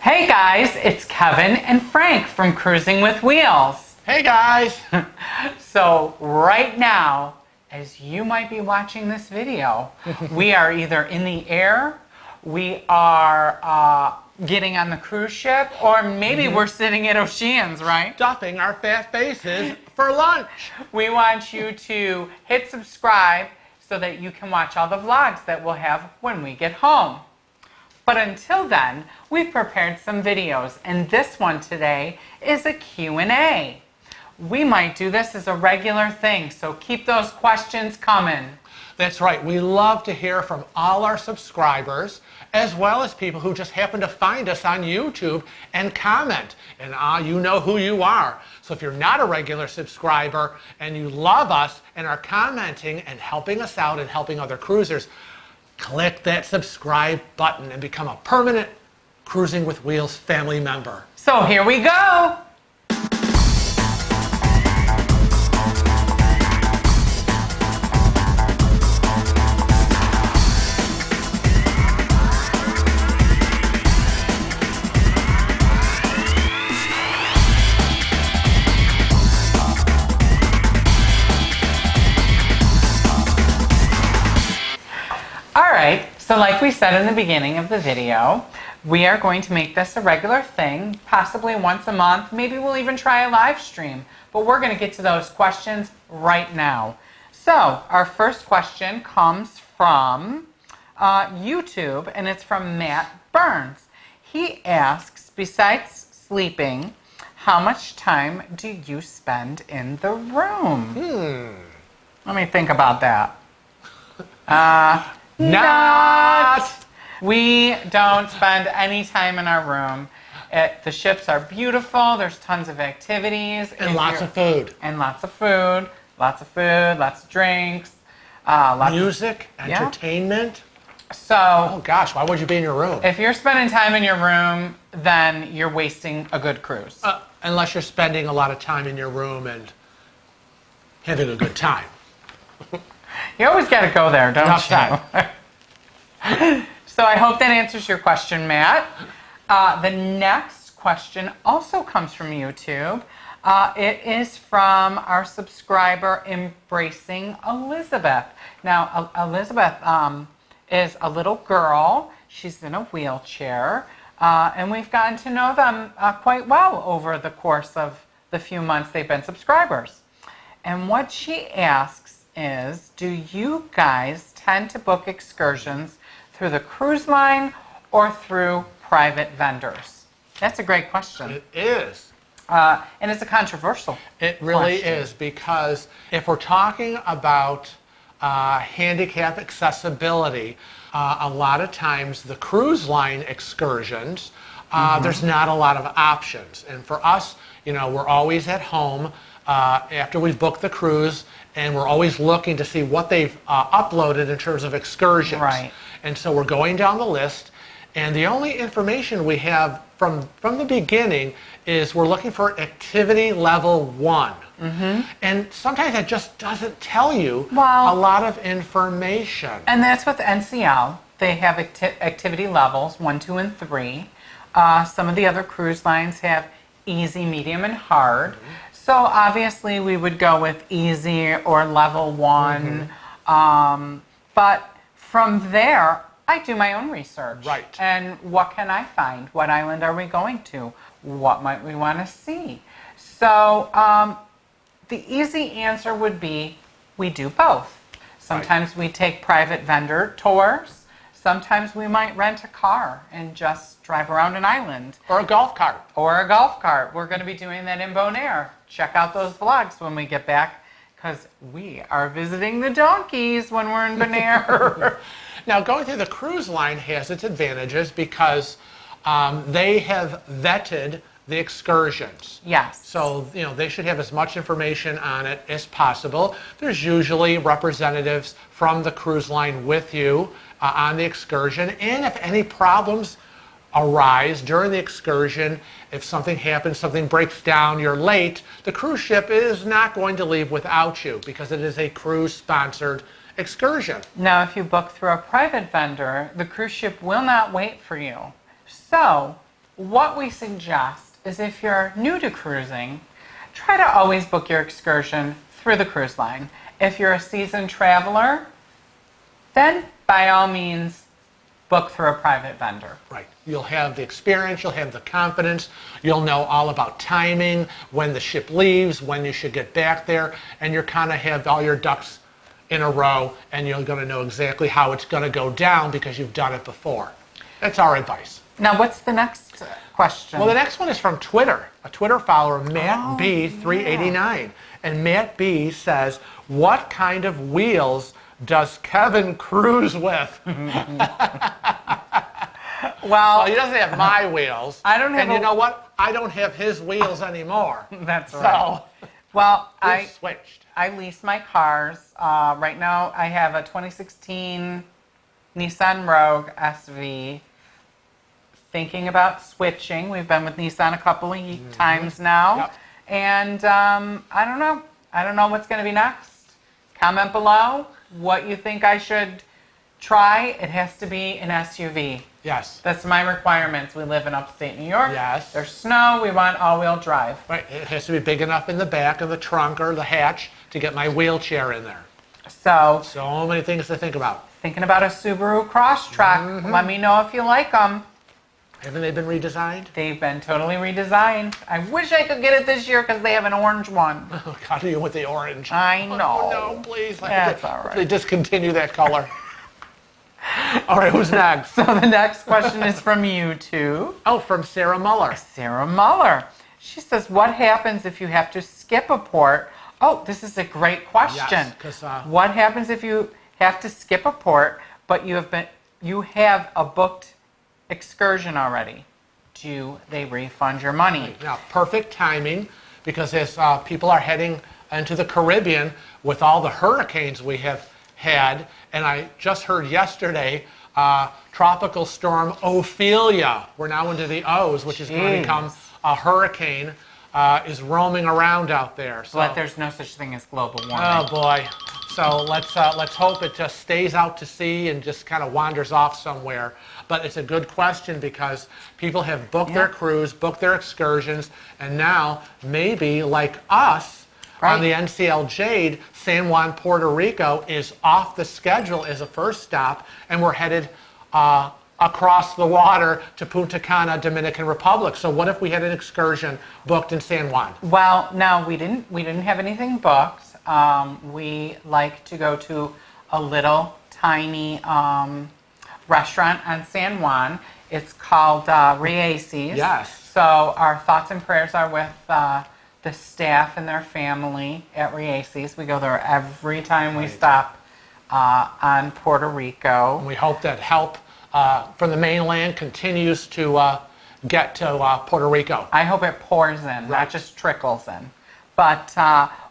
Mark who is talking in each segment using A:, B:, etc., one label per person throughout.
A: Hey guys, it's Kevin and Frank from Cruising with Wheels.
B: Hey guys!
A: So right now, as you might be watching this video, we are either in the air, we are getting on the cruise ship, or maybe we're sitting at Oceans, right?
B: Stuffing our fat faces for lunch.
A: We want you to hit subscribe so that you can watch all the vlogs that we'll have when we get home. But until then, we've prepared some videos, and this one today is a Q&A. We might do this as a regular thing, so keep those questions coming.
B: That's right. We love to hear from all our subscribers, as well as people who just happen to find us on YouTube and comment. And you know who you are. So if you're not a regular subscriber and you love us and are commenting and helping us out and helping other cruisers, click that subscribe button and become a permanent Cruising with Wheels family member.
A: So here we go. So like we said in the beginning of the video, we are going to make this a regular thing, possibly once a month. Maybe we'll even try a live stream, but we're going to get to those questions right now. So our first question comes from YouTube, and it's from Matt Burns. He asks, besides sleeping, how much time do you spend in the room? Let me think about that. Not. We don't spend any time in our room. The ships are beautiful. There's tons of activities.
B: And lots of food.
A: And lots of food. Lots of food. Lots of drinks.
B: Music. Entertainment.
A: So.
B: Oh gosh, why would you be in your room?
A: If you're spending time in your room, then you're wasting a good cruise.
B: Unless you're spending a lot of time in your room and having a good time.
A: You always got to go there, don't you? So I hope that answers your question, Matt. The next question also comes from YouTube. It is from our subscriber, Embracing Elizabeth. Now, Elizabeth is a little girl. She's in a wheelchair. And we've gotten to know them quite well over the course of the few months they've been subscribers. And what she asks is, do you guys tend to book excursions through the cruise line or through private vendors? That's a great question.
B: It is.
A: And it's a controversial
B: It really
A: question.
B: is, because if we're talking about handicap accessibility, a lot of times the cruise line excursions, there's not a lot of options. And for us, you know, we're always at home after we've booked the cruise, and we're always looking to see what they've uploaded in terms of excursions.
A: Right.
B: And so we're going down the list, and the only information we have from the beginning is we're looking for activity level 1. And sometimes that just doesn't tell you a lot of information.
A: And that's with NCL. They have activity levels 1, 2, and 3. Some of the other cruise lines have easy, medium, and hard. So obviously we would go with easy or level 1. But from there, I do my own research.
B: Right.
A: And what can I find? What island are we going to? What might we want to see? So the easy answer would be we do both. Sometimes we take private vendor tours. Sometimes we might rent a car and just drive around an island.
B: Or a golf cart.
A: Or a golf cart. We're going to be doing that in Bonaire. Check out those vlogs when we get back, because we are visiting the donkeys when we're in Bonaire.
B: Now, going through the cruise line has its advantages because they have vetted the excursions.
A: Yes.
B: So, you know, they should have as much information on it as possible. There's usually representatives from the cruise line with you on the excursion. And if any problems arise during the excursion, if something happens, something breaks down, you're late, the cruise ship is not going to leave without you because it is a cruise-sponsored excursion.
A: Now, if you book through a private vendor, the cruise ship will not wait for you. So what we suggest is if you're new to cruising, try to always book your excursion through the cruise line. If you're a seasoned traveler, then by all means, book through a private vendor.
B: Right. You'll have the experience, you'll have the confidence, you'll know all about timing, when the ship leaves, when you should get back there, and you're kind of have all your ducks in a row, and you're going to know exactly how it's going to go down because you've done it before. That's our advice.
A: Now, what's the next question?
B: Well, the next one is from Twitter, a Twitter follower, Matt B389. And Matt B says, what kind of wheels does Kevin cruise with? Well, he doesn't have my wheels.
A: I don't have.
B: And you know what? I don't have his wheels anymore.
A: That's right.
B: So,
A: well,
B: we switched.
A: I lease my cars. Right now, I have a 2016 Nissan Rogue SV. Thinking about switching. We've been with Nissan a couple of times now.
B: Yep.
A: And I don't know. I don't know what's going to be next. Comment below what you think I should try. It has to be an SUV.
B: Yes.
A: That's my requirements. We live in upstate New York.
B: Yes.
A: There's snow. We want all-wheel drive.
B: Right. It has to be big enough in the back of the trunk or the hatch to get my wheelchair in there.
A: So
B: many things to think about.
A: thinking about a Subaru Crosstrek. Let me know if you like them.
B: Haven't they been redesigned?
A: They've been totally redesigned. I wish I could get it this year because they have an orange one.
B: Oh, God, you with the orange.
A: I know.
B: Oh, no, please.
A: That's all right.
B: They discontinue that color. All right, who's next?
A: So the next question is from YouTube.
B: Oh, from Sarah Muller.
A: Sarah Muller. She says, what happens if you have to skip a port? Oh, this is a great question.
B: Yes, 'cause,
A: what happens if you have to skip a port, but you have a booked excursion already? Do they refund your money?
B: Now, perfect timing, because as people are heading into the Caribbean with all the hurricanes we have had, and I just heard yesterday, Tropical Storm Ophelia, we're now into the O's, which is going to become a hurricane, is roaming around out there. So,
A: But there's no such thing as global warming.
B: oh boy. So let's hope it just stays out to sea and just kind of wanders off somewhere. But it's a good question because people have booked their cruise, booked their excursions, and now maybe like us on the NCL Jade, San Juan, Puerto Rico is off the schedule as a first stop, and we're headed across the water to Punta Cana, Dominican Republic. So what if we had an excursion booked in San Juan?
A: Well, no, we didn't have anything booked. We like to go to a little tiny restaurant on San Juan. It's called Riesi's.
B: Yes.
A: So our thoughts and prayers are with the staff and their family at Riesi's. We go there every time we stop on Puerto Rico.
B: And we hope that help from the mainland continues to get to Puerto Rico.
A: I hope it pours in, not just trickles in. But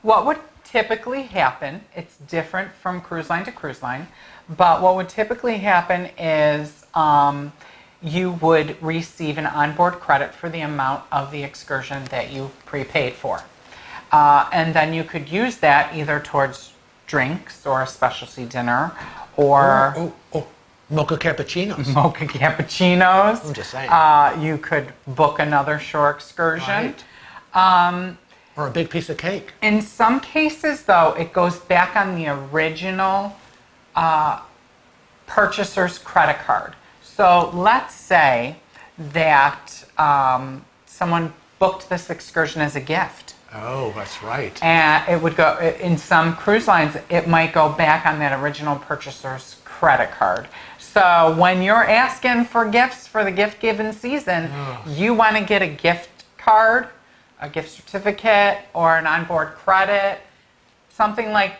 A: what would typically happen, it's different from cruise line to cruise line, but what would typically happen is you would receive an onboard credit for the amount of the excursion that you prepaid for. And then you could use that either towards drinks or a specialty dinner or
B: mocha cappuccinos.
A: mocha cappuccinos.
B: I'm just saying.
A: You could book another shore excursion.
B: Right. Or a big piece of cake.
A: In some cases, though, it goes back on the original purchaser's credit card. So let's say that someone booked this excursion as a gift.
B: Oh, that's right.
A: And it would go, in some cruise lines, it might go back on that original purchaser's credit card. So when you're asking for gifts for the gift-giving season, you want to get a gift card, a gift certificate, or an onboard credit, something like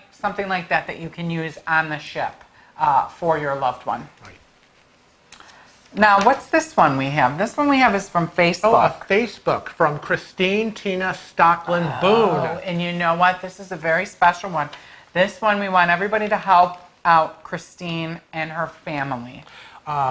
A: that you can use on the ship for your loved one.
B: Right.
A: Now, what's this one we have? This one we have is from Facebook.
B: Oh, a Facebook from Christine Tina Stockland Boone.
A: And you know what? This is a very special one. This one we want everybody to help out Christine and her family.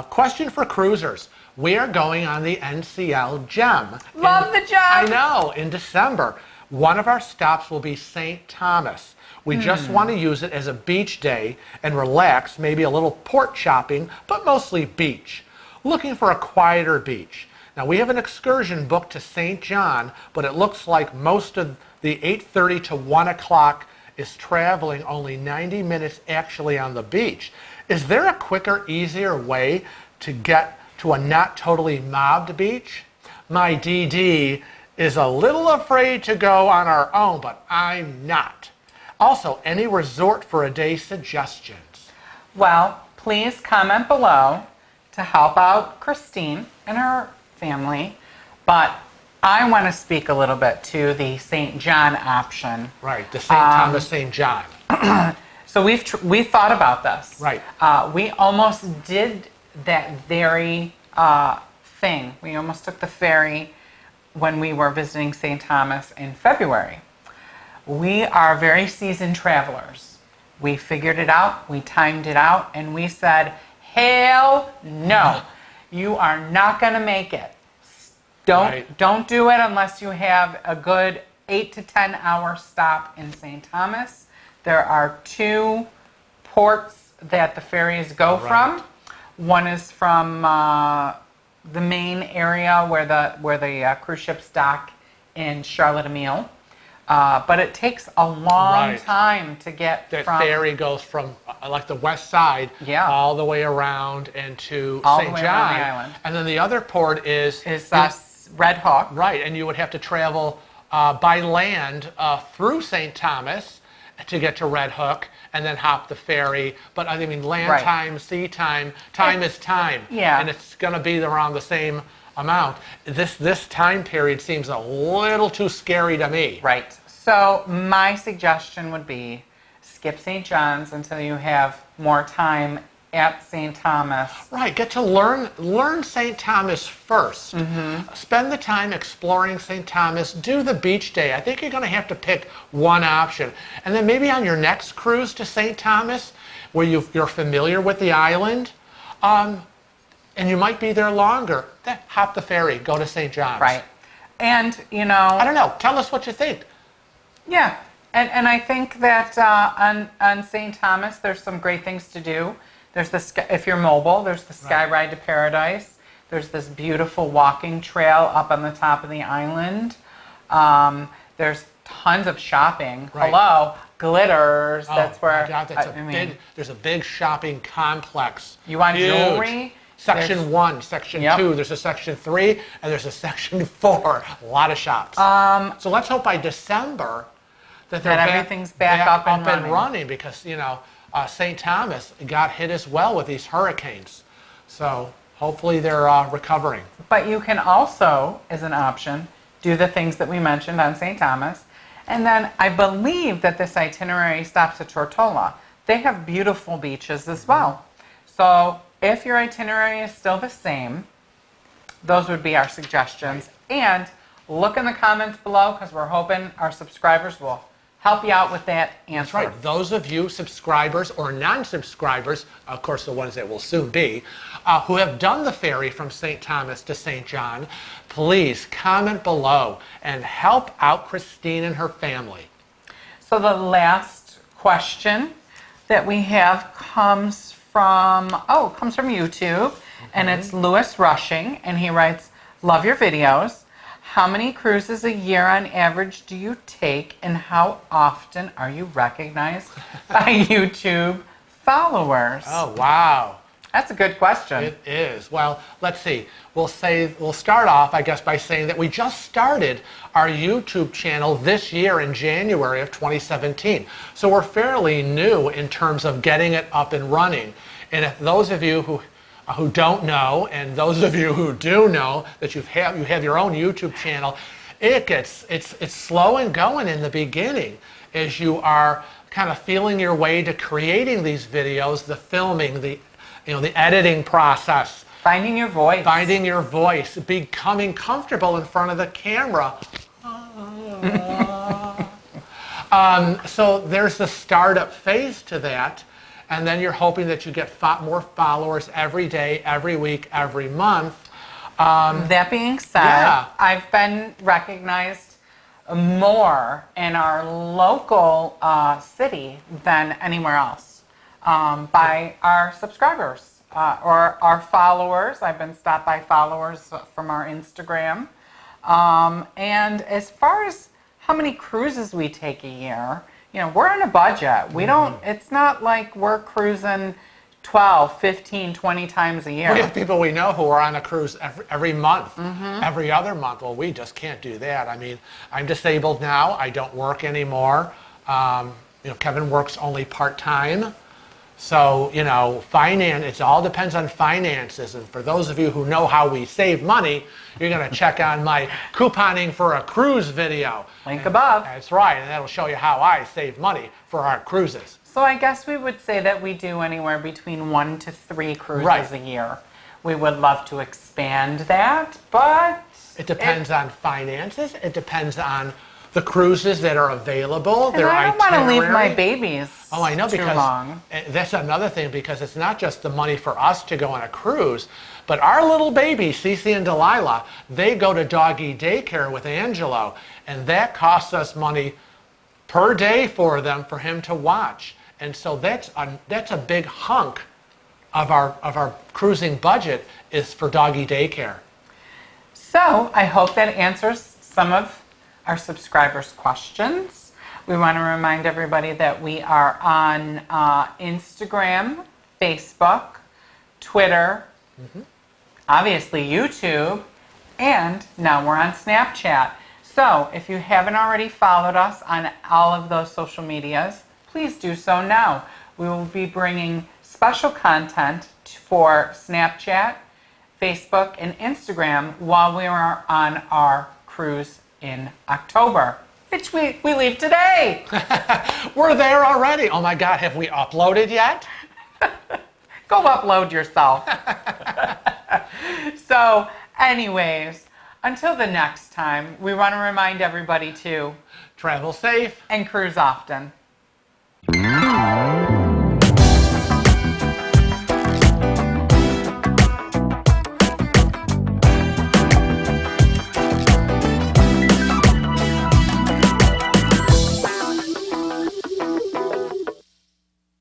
B: Question for cruisers. We are going on the NCL Gem.
A: Love the Gem!
B: I know, in December. One of our stops will be St. Thomas. We just want to use it as a beach day and relax, maybe a little port shopping, but mostly beach. Looking for a quieter beach. Now we have an excursion booked to St. John, but it looks like most of the 8:30 to 1 o'clock is traveling only 90 minutes actually on the beach. Is there a quicker, easier way to get to a not totally mobbed beach? My DD is a little afraid to go on our own, but I'm not. Also, any resort for a day suggestions?
A: Well, please comment below to help out Christine and her family. But I want to speak a little bit to the St. John option.
B: Right, the St. Thomas St. John.
A: So we've thought about this.
B: Right.
A: We almost did that very thing. We almost took the ferry when we were visiting St. Thomas in February. We are very seasoned travelers. We figured it out, we timed it out, and we said, hell no, you are not going to make it. Don't do it unless you have a good 8 to 10 hour stop in St. Thomas. There are 2 ports that the ferries go from. One is from the main area where the cruise ships dock in Charlotte-Amalie. But it takes a long time to get
B: that
A: from...
B: ferry goes from like the west side all the way around into St. John.
A: The island.
B: And then the other port is
A: Red Hook.
B: Right, and you would have to travel by land through St. Thomas to get to Red Hook and then hop the ferry. But I mean, land time, sea time, time is time.
A: Yeah.
B: And it's going to be around the same amount. This time period seems a little too scary to me.
A: Right. So my suggestion would be skip St. John's until you have more time at St. Thomas.
B: Right. Get to learn St. Thomas first. Spend the time exploring St. Thomas. Do the beach day. I think you're going to have to pick one option. And then maybe on your next cruise to St. Thomas, where you're familiar with the island, and you might be there longer, then hop the ferry, go to St. John's.
A: Right. And, you know...
B: I don't know. Tell us what you think.
A: Yeah. And I think that on St. Thomas, there's some great things to do. There's if you're mobile, there's the Sky Ride to Paradise. There's this beautiful walking trail up on the top of the island. There's tons of shopping. Hello, Glitters. That's where...
B: My God, there's a big shopping complex.
A: You want jewelry?
B: Section 1, Section 2, there's a Section 3, and there's a Section 4. A lot of shops. So let's hope by December that
A: everything's back up and
B: running because, you know, St. Thomas got hit as well with these hurricanes. So hopefully they're recovering.
A: But you can also, as an option, do the things that we mentioned on St. Thomas. And then I believe that this itinerary stops at Tortola. They have beautiful beaches as well. So if your itinerary is still the same, those would be our suggestions. And look in the comments below because we're hoping our subscribers will help you out with that answer.
B: That's right. Those of you subscribers or non-subscribers, of course the ones that will soon be, who have done the ferry from St. Thomas to St. John, please comment below and help out Christine and her family.
A: So the last question that we have comes from YouTube, and it's Lewis Rushing, and he writes, love your videos. How many cruises a year on average do you take, and how often are you recognized by YouTube followers?
B: Oh, wow.
A: That's a good question.
B: It is. Well, let's see. We'll start off, I guess, by saying that we just started our YouTube channel this year in January of 2017. So we're fairly new in terms of getting it up and running. And if those of you who don't know, and those of you who do know that you have your own YouTube channel, it's slow and going in the beginning as you are kind of feeling your way to creating these videos, the filming, the editing process.
A: Finding your voice.
B: Becoming comfortable in front of the camera. So there's the startup phase to that. And then you're hoping that you get more followers every day, every week, every month.
A: That being said, I've been recognized more in our local city than anywhere else by our subscribers. or our followers. I've been stopped by followers from our Instagram. And as far as how many cruises we take a year, we're on a budget. We don't, it's not like we're cruising 12, 15, 20 times a year.
B: We have people we know who are on a cruise every month, every other month. Well, we just can't do that. I mean, I'm disabled now. I don't work anymore. Kevin works only part-time. So, it all depends on finances. And for those of you who know how we save money, you're going to check on my couponing for a cruise video.
A: Link above.
B: That's right. And that'll show you how I save money for our cruises.
A: So I guess we would say that we do anywhere between 1 to 3 cruises a year. We would love to expand that, but
B: it depends on finances. It depends on the cruises that are available.
A: And I don't want to leave my babies too long.
B: That's another thing, because it's not just the money for us to go on a cruise, but our little babies, Cece and Delilah, they go to doggy daycare with Angelo, and that costs us money per day for him to watch. And so that's a big hunk of our cruising budget is for doggy daycare.
A: So I hope that answers some of our subscribers' questions. We want to remind everybody that we are on Instagram, Facebook, Twitter, obviously YouTube, and now we're on Snapchat. So if you haven't already followed us on all of those social medias, please do so now. We will be bringing special content for Snapchat, Facebook, and Instagram while we are on our cruise in October, which we leave today.
B: We're there already. Oh my God, have we uploaded yet?
A: Go upload yourself. So anyways, until the next time, we want to remind everybody to
B: travel safe
A: and cruise often.